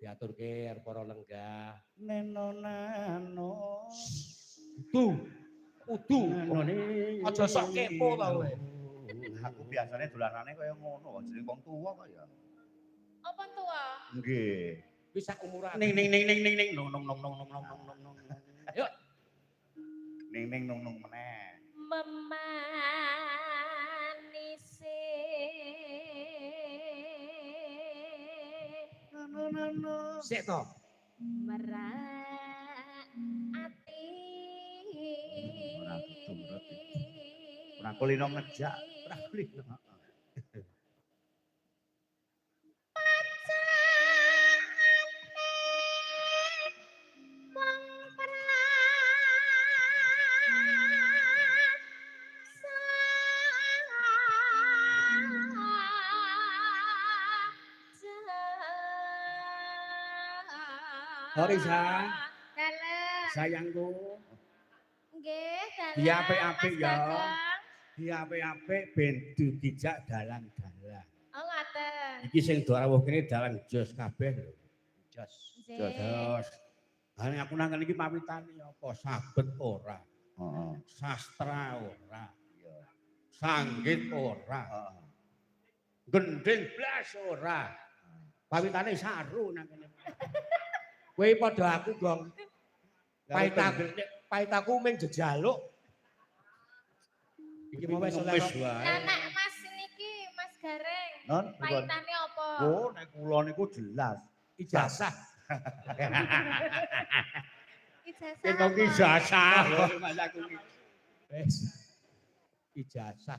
diaturke arep para lenggah. Neno nano. Kudu. Aja sok kepo ta kowe. Aku biasanya dolanane kaya ngono, jeneng wong tuwa kok ya. Apa tua? Nggih. Wis sak umuran. Ning nong nong. Yuk. Ning nong meneh. Memanise Sik to. merak ati Ora kulino ngejak, ora kulino. Horisa, sayangku, nggih, di apik-apik ya, di apik-apik ben dijak dalan-dalan. Oh, ngaten. Iki sing do rawuh kene dalan jos kabeh lho. Jos. Jos. Hane aku nang kene iki pawitane apa? Sabet ora. Heeh. Sastra ora. Iya. Sanggit ora. Heeh. Gending blas ora. Pawitane saru nang kene. Kowe padha aku, Gong. Paitaku mung jejaluk. Iki mau wis wis wae. Nek Mas niki Mas Gareng. Non, paitane apa? Oh, nek kula niku jelas. Ijazah. Ijazah. Entuk ijazah. Mas aku iki. Wis. Ijazah.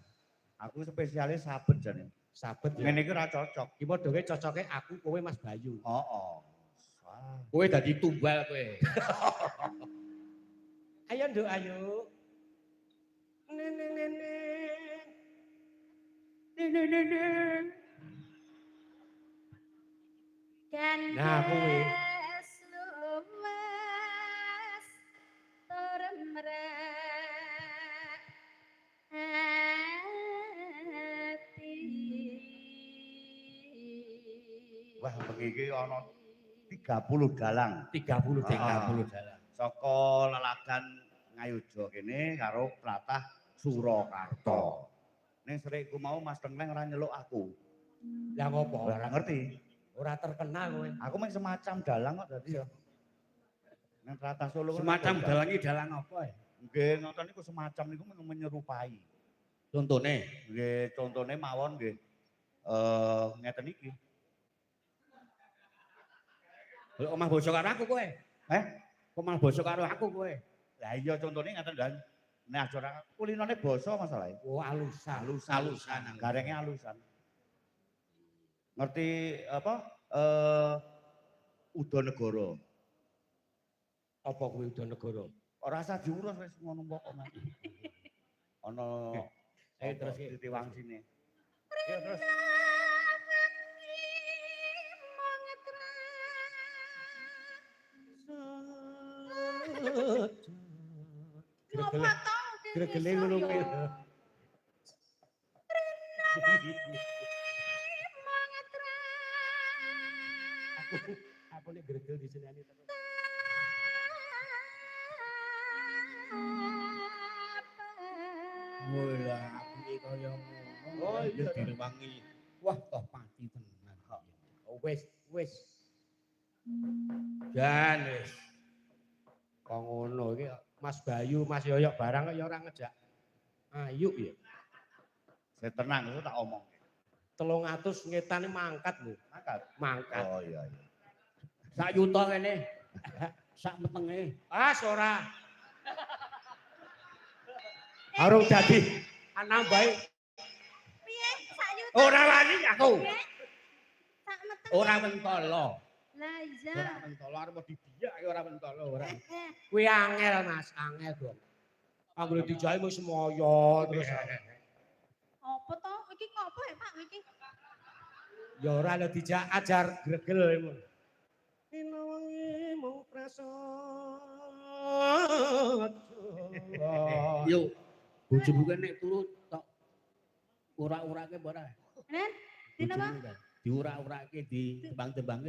Aku spesialis sabet jane. Sabet. Ngene iki ora cocok. Iki padha cocoke aku kowe Mas Bayu. Heeh. Kowe dadi tumbal kowe. Ayo nduk ayo. Nah, kowe. Lumas toremrak ati. Wah, bengi iki ana 30 dalang. 30 dalang. Saka lelagan Ngayuja kene karo tlatah Surakarta. Ning srekku mau Mas Tengleng ora nyeluk aku. Lah ngopo? Ora ngerti. Ora terkenal kowe. Aku mung semacam dalang kok dadi ya. Nang tlatah Solo semacam dalang iki dalang apa ya? Nggih, ngoten niku semacam niku menyerupai. Contone? Nggih, contone mawon nggih. Ngeten iki. Lho omah basa karo aku kowe. Omah basa karo aku kowe. Lah iya contone ngaten Dan. Nek aja kulinone basa masalahe. Oh, alusan. Alusan. Garenge alusan. Ngerti apa? Udanegara. Apa kuwi Udanegara? Ora usah diurus wis ngono pokoke. Ana terus ditiwangsine. Ya terus. Gregele ngono kuwi. Aku nek gregel diseneni terus. Wala aku iki kaya ngono. Oh iya direwangi. Wah, toh pati tenan. Oh wis. Jan wis. Kok ngono iki Mas Bayu, Mas Yoyok barang kok ya ora ngejak. Ayo ya. Saya tenang itu tak omong. 300 ngetane mangkat lho. Mangkat. Oh iya. Sak yuta kene. Sak metenge. Ora. Harus dadi nambahi. Piye sak yuta? Ora wani aku. Sak meteng. Ora mentolo. Lah iya. Ora mentolo arep dibiyak ora mentolo ora. Kuwi angel Mas, angel dong. Anggere dijahe wis semoyo terus. Apa to? Iki ngopo ya Pak iki? Ya ora lho dijak ajar gregel ngono. Dina wengi mung prasaja. Yo bojomu nek turu tok ora-urake apa ora? Nen, dina apa? Diura-urake, ditembang-tembangke.